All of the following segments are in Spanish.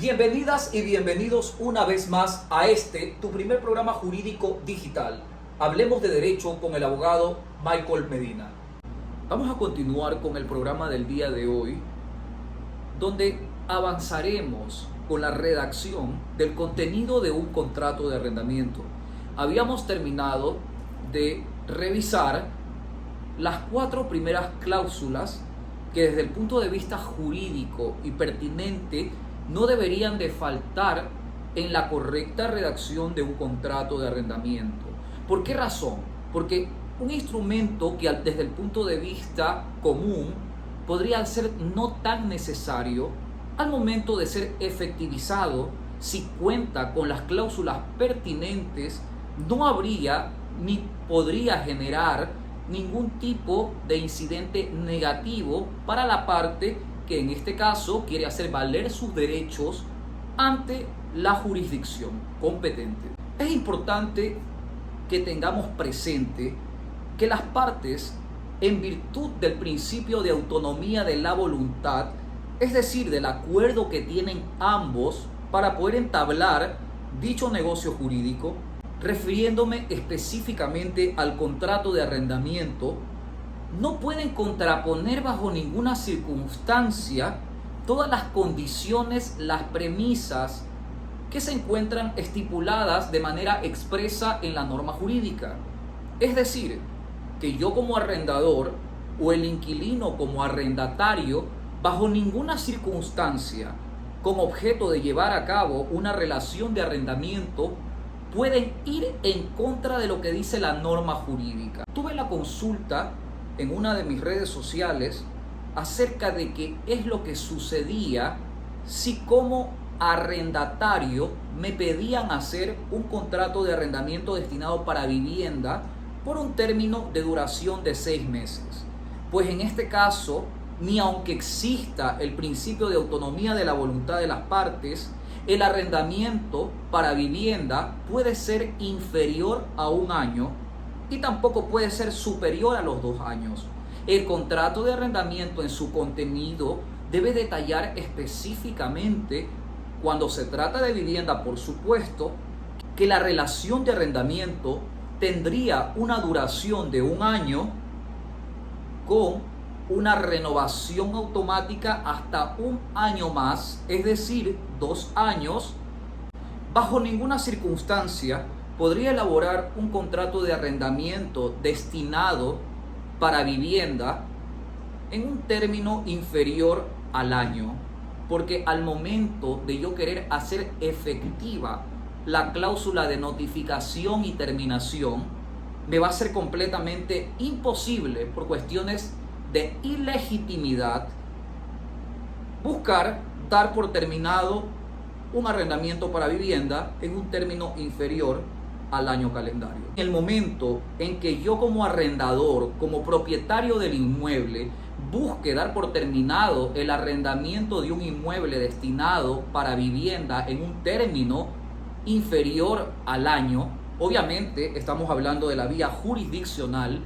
Bienvenidas y bienvenidos una vez más a tu primer programa jurídico digital. Hablemos de derecho con el abogado Michael Medina. Vamos a continuar con el programa del día de hoy, donde avanzaremos con la redacción del contenido de un contrato de arrendamiento. Habíamos terminado de revisar las 4 primeras cláusulas que desde el punto de vista jurídico y pertinente no deberían de faltar en la correcta redacción de un contrato de arrendamiento. ¿Por qué razón? Porque un instrumento que desde el punto de vista común podría ser no tan necesario al momento de ser efectivizado, si cuenta con las cláusulas pertinentes, no habría ni podría generar ningún tipo de incidente negativo para la parte que en este caso quiere hacer valer sus derechos ante la jurisdicción competente. Es importante que tengamos presente que las partes, en virtud del principio de autonomía de la voluntad, es decir, del acuerdo que tienen ambos para poder entablar dicho negocio jurídico, refiriéndome específicamente al contrato de arrendamiento, no pueden contraponer bajo ninguna circunstancia todas las condiciones, las premisas que se encuentran estipuladas de manera expresa en la norma jurídica. Es decir, que yo como arrendador o el inquilino como arrendatario, bajo ninguna circunstancia, con objeto de llevar a cabo una relación de arrendamiento, pueden ir en contra de lo que dice la norma jurídica. Tuve la consulta en una de mis redes sociales acerca de qué es lo que sucedía si como arrendatario me pedían hacer un contrato de arrendamiento destinado para vivienda por un término de duración de 6 meses. Pues en este caso, ni aunque exista el principio de autonomía de la voluntad de las partes, el arrendamiento para vivienda puede ser inferior a 1 año y tampoco puede ser superior a los 2 años. El contrato de arrendamiento en su contenido debe detallar específicamente, cuando se trata de vivienda, por supuesto, que la relación de arrendamiento tendría una duración de 1 año con una renovación automática hasta 1 año más, es decir, 2 años. Bajo ninguna circunstancia podría elaborar un contrato de arrendamiento destinado para vivienda en un término inferior al año, porque al momento de yo querer hacer efectiva la cláusula de notificación y terminación, me va a ser completamente imposible, por cuestiones de ilegitimidad, buscar dar por terminado un arrendamiento para vivienda en un término inferior al año calendario. En el momento en que yo como arrendador, como propietario del inmueble, busque dar por terminado el arrendamiento de un inmueble destinado para vivienda en un término inferior al año, obviamente estamos hablando de la vía jurisdiccional.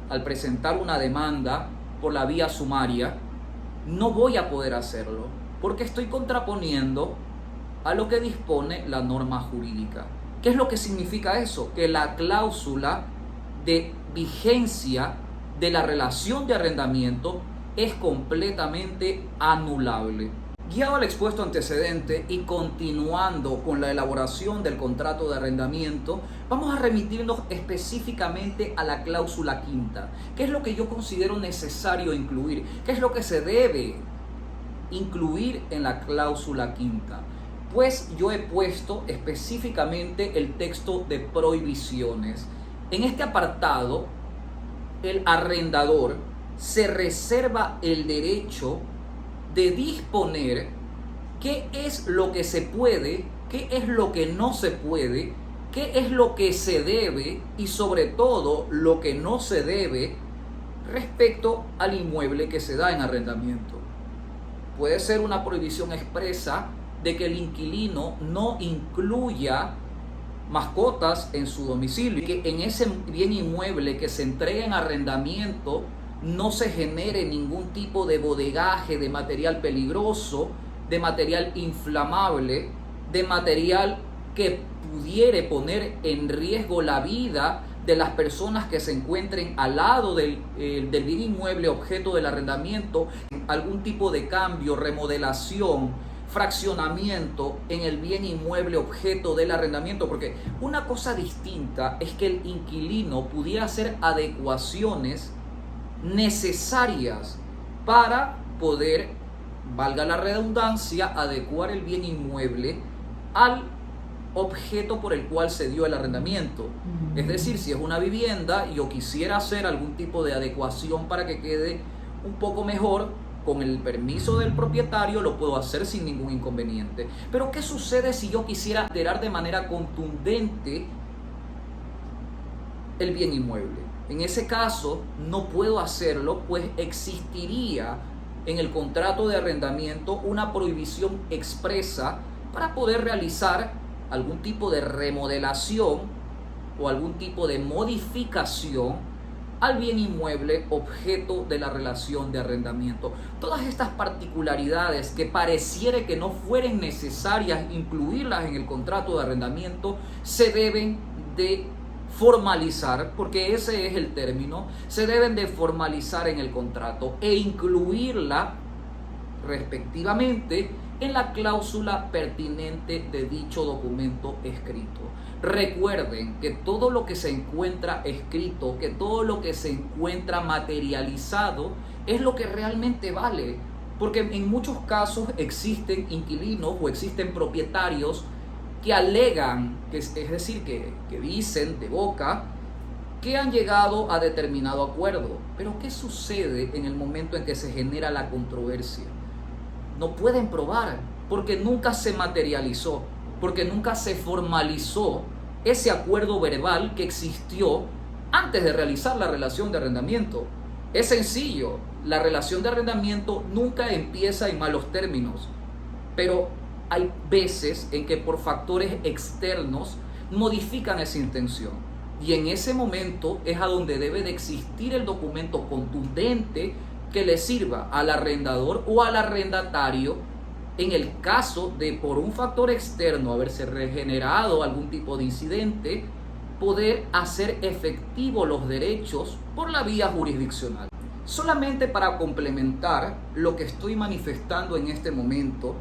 Al presentar una demanda por la vía sumaria, no voy a poder hacerlo porque estoy contraponiendo a lo que dispone la norma jurídica. ¿Qué es lo que significa eso? Que la cláusula de vigencia de la relación de arrendamiento es completamente anulable. Guiado al expuesto antecedente y continuando con la elaboración del contrato de arrendamiento, vamos a remitirnos específicamente a la cláusula quinta. ¿Qué es lo que yo considero necesario incluir? ¿Qué es lo que se debe incluir en la cláusula quinta? Pues yo he puesto específicamente el texto de prohibiciones. En este apartado, el arrendador se reserva el derecho de disponer qué es lo que se puede, qué es lo que no se puede, qué es lo que se debe y sobre todo lo que no se debe respecto al inmueble que se da en arrendamiento. Puede ser una prohibición expresa de que el inquilino no incluya mascotas en su domicilio y que en ese bien inmueble que se entrega en arrendamiento no se genere ningún tipo de bodegaje de material peligroso de material inflamable, de material que pudiere poner en riesgo la vida de las personas que se encuentren al lado del bien inmueble objeto del arrendamiento, algún tipo de cambio, remodelación, fraccionamiento en el bien inmueble objeto del arrendamiento, porque una cosa distinta es que el inquilino pudiera hacer adecuaciones necesarias para poder, valga la redundancia, adecuar el bien inmueble al objeto por el cual se dio el arrendamiento. Es decir, si es una vivienda y yo quisiera hacer algún tipo de adecuación para que quede un poco mejor, con el permiso del propietario lo puedo hacer sin ningún inconveniente. Pero ¿qué sucede si yo quisiera alterar de manera contundente el bien inmueble? En ese caso no puedo hacerlo, pues existiría en el contrato de arrendamiento una prohibición expresa para poder realizar algún tipo de remodelación o algún tipo de modificación al bien inmueble objeto de la relación de arrendamiento. Todas estas particularidades que pareciera que no fueran necesarias incluirlas en el contrato de arrendamiento se deben de formalizar, porque ese es el término, se deben de formalizar en el contrato e incluirla respectivamente en la cláusula pertinente de dicho documento escrito. Recuerden que todo lo que se encuentra escrito, que todo lo que se encuentra materializado es lo que realmente vale, porque en muchos casos existen inquilinos o existen propietarios que alegan, es decir, que dicen de boca que han llegado a determinado acuerdo. Pero ¿qué sucede en el momento en que se genera la controversia? No pueden probar porque nunca se materializó, porque nunca se formalizó ese acuerdo verbal que existió antes de realizar la relación de arrendamiento. Es sencillo, la relación de arrendamiento nunca empieza en malos términos, pero hay veces en que por factores externos modifican esa intención. Y en ese momento es a donde debe de existir el documento contundente que le sirva al arrendador o al arrendatario, en el caso de por un factor externo haberse regenerado algún tipo de incidente, poder hacer efectivo los derechos por la vía jurisdiccional. Solamente para complementar lo que estoy manifestando en este momento,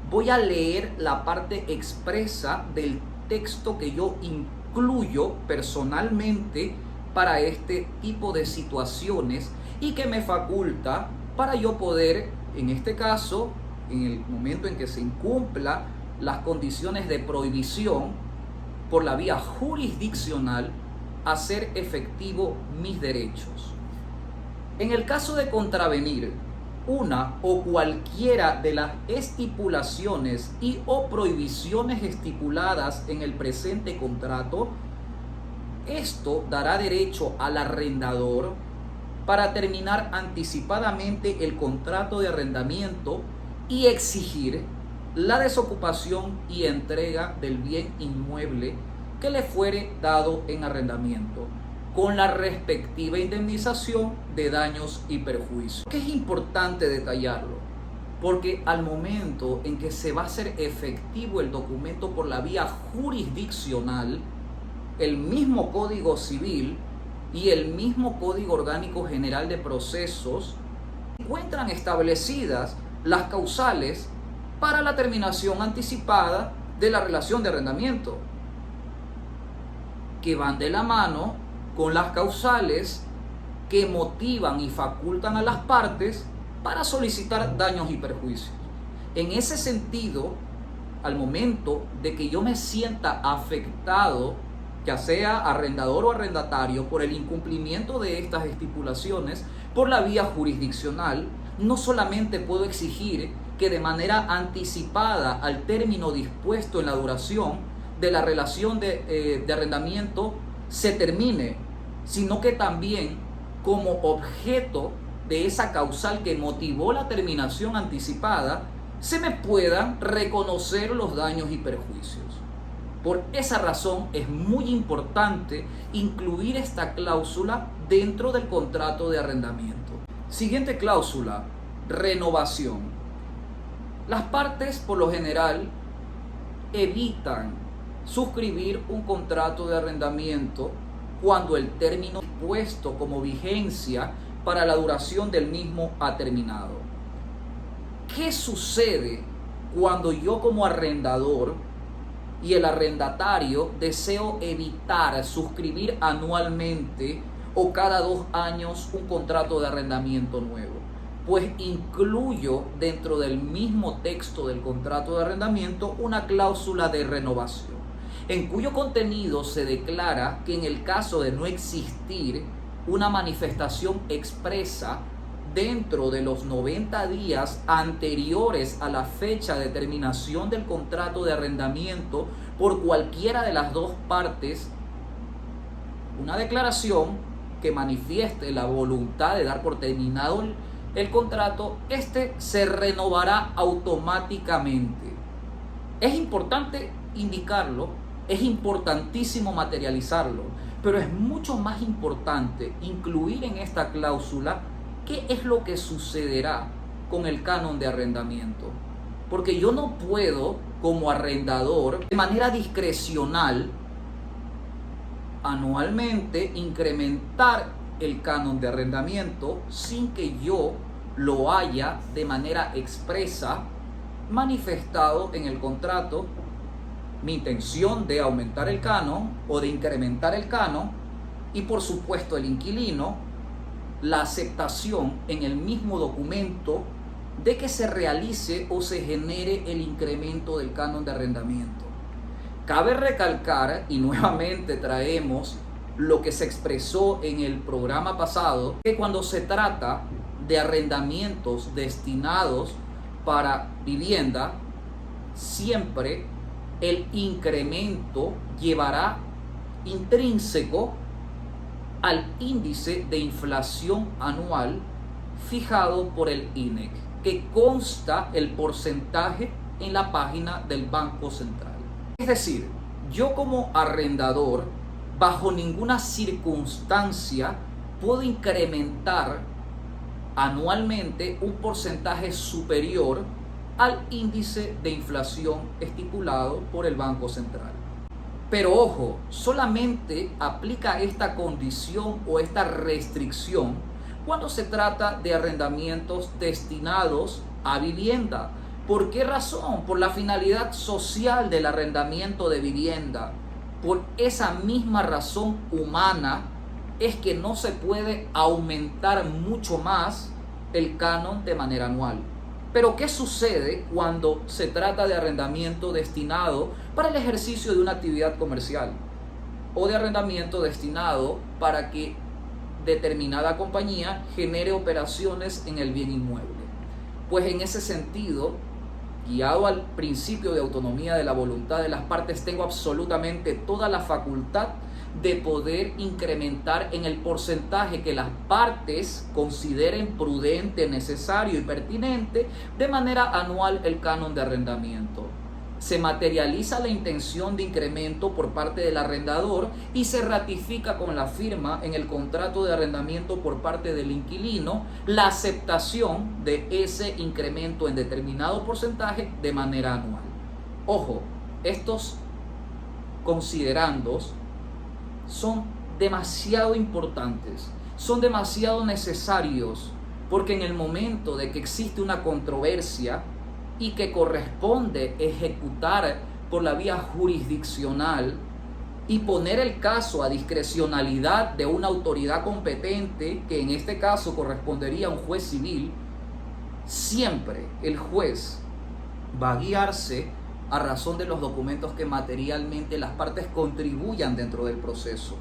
voy a leer la parte expresa del texto que yo incluyo personalmente para este tipo de situaciones y que me faculta para yo poder, en este caso, en el momento en que se incumpla las condiciones de prohibición por la vía jurisdiccional, hacer efectivo mis derechos. En el caso de contravenir una o cualquiera de las estipulaciones y o prohibiciones estipuladas en el presente contrato, esto dará derecho al arrendador para terminar anticipadamente el contrato de arrendamiento y exigir la desocupación y entrega del bien inmueble que le fuere dado en arrendamiento, con la respectiva indemnización de daños y perjuicios. Que es importante detallarlo, porque al momento en que se va a hacer efectivo el documento por la vía jurisdiccional, el mismo Código Civil y el mismo Código Orgánico General de Procesos encuentran establecidas las causales para la terminación anticipada de la relación de arrendamiento, que van de la mano con las causales que motivan y facultan a las partes para solicitar daños y perjuicios. En ese sentido, al momento de que yo me sienta afectado, ya sea arrendador o arrendatario, por el incumplimiento de estas estipulaciones por la vía jurisdiccional, no solamente puedo exigir que de manera anticipada al término dispuesto en la duración de la relación de arrendamiento se termine, sino que también como objeto de esa causal que motivó la terminación anticipada, se me puedan reconocer los daños y perjuicios. Por esa razón es muy importante incluir esta cláusula dentro del contrato de arrendamiento. Siguiente cláusula, renovación. Las partes por lo general evitan suscribir un contrato de arrendamiento cuando el término puesto como vigencia para la duración del mismo ha terminado. ¿Qué sucede cuando yo como arrendador y el arrendatario deseo evitar suscribir anualmente o cada 2 años un contrato de arrendamiento nuevo? Pues incluyo dentro del mismo texto del contrato de arrendamiento una cláusula de renovación, en cuyo contenido se declara que en el caso de no existir una manifestación expresa dentro de los 90 días anteriores a la fecha de terminación del contrato de arrendamiento por cualquiera de las dos partes, una declaración que manifieste la voluntad de dar por terminado el contrato, se renovará automáticamente. Es importante indicarlo, es importantísimo materializarlo, pero es mucho más importante incluir en esta cláusula qué es lo que sucederá con el canon de arrendamiento. Porque yo no puedo, como arrendador, de manera discrecional, anualmente incrementar el canon de arrendamiento sin que yo lo haya de manera expresa manifestado en el contrato mi intención de aumentar el canon o de incrementar el canon, y por supuesto el inquilino la aceptación en el mismo documento de que se realice o se genere el incremento del canon de arrendamiento. Cabe recalcar, y nuevamente traemos lo que se expresó en el programa pasado, que cuando se trata de arrendamientos destinados para vivienda, siempre el incremento llevará intrínseco al índice de inflación anual fijado por el INEC, que consta el porcentaje en la página del Banco Central. Es decir, yo como arrendador, bajo ninguna circunstancia puedo incrementar anualmente un porcentaje superior al índice de inflación estipulado por el Banco Central. Pero ojo, solamente aplica esta condición o esta restricción cuando se trata de arrendamientos destinados a vivienda. ¿Por qué razón? Por la finalidad social del arrendamiento de vivienda. Por esa misma razón humana es que no se puede aumentar mucho más el canon de manera anual. Pero ¿qué sucede cuando se trata de arrendamiento destinado para el ejercicio de una actividad comercial o de arrendamiento destinado para que determinada compañía genere operaciones en el bien inmueble? Pues en ese sentido, guiado al principio de autonomía de la voluntad de las partes, tengo absolutamente toda la facultad de poder incrementar en el porcentaje que las partes consideren prudente, necesario y pertinente de manera anual el canon de arrendamiento. Se materializa la intención de incremento por parte del arrendador y se ratifica con la firma en el contrato de arrendamiento por parte del inquilino la aceptación de ese incremento en determinado porcentaje de manera anual. Ojo, estos considerandos son demasiado importantes, son demasiado necesarios, porque en el momento de que existe una controversia y que corresponde ejecutar por la vía jurisdiccional y poner el caso a discrecionalidad de una autoridad competente, que en este caso correspondería a un juez civil, siempre el juez va a guiarse a razón de los documentos que materialmente las partes contribuyan dentro del proceso.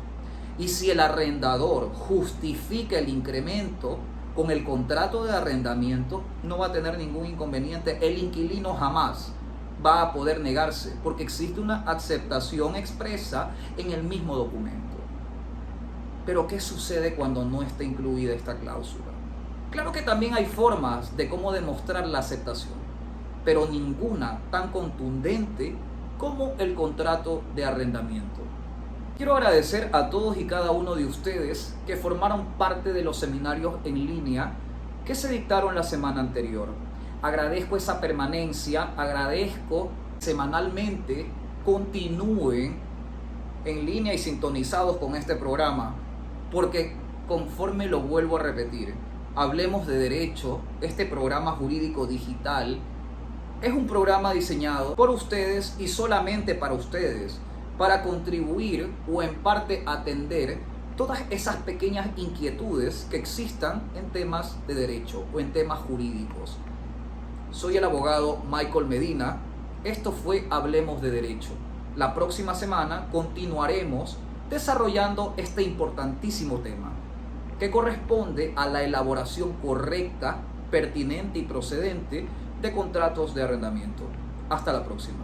Y si el arrendador justifica el incremento con el contrato de arrendamiento, no va a tener ningún inconveniente. El inquilino jamás va a poder negarse, porque existe una aceptación expresa en el mismo documento. Pero ¿qué sucede cuando no está incluida esta cláusula? Claro que también hay formas de cómo demostrar la aceptación, pero ninguna tan contundente como el contrato de arrendamiento. Quiero agradecer a todos y cada uno de ustedes que formaron parte de los seminarios en línea que se dictaron la semana anterior. agradezco esa permanencia, agradezco semanalmente continúen en línea y sintonizados con este programa, porque conforme lo vuelvo a repetir, Hablemos de Derecho, este programa jurídico digital, es un programa diseñado por ustedes y solamente para ustedes, para contribuir o en parte atender todas esas pequeñas inquietudes que existan en temas de derecho o en temas jurídicos. Soy el abogado Michael Medina. Esto fue Hablemos de Derecho. La próxima semana continuaremos desarrollando este importantísimo tema que corresponde a la elaboración correcta, pertinente y procedente de contratos de arrendamiento. Hasta la próxima.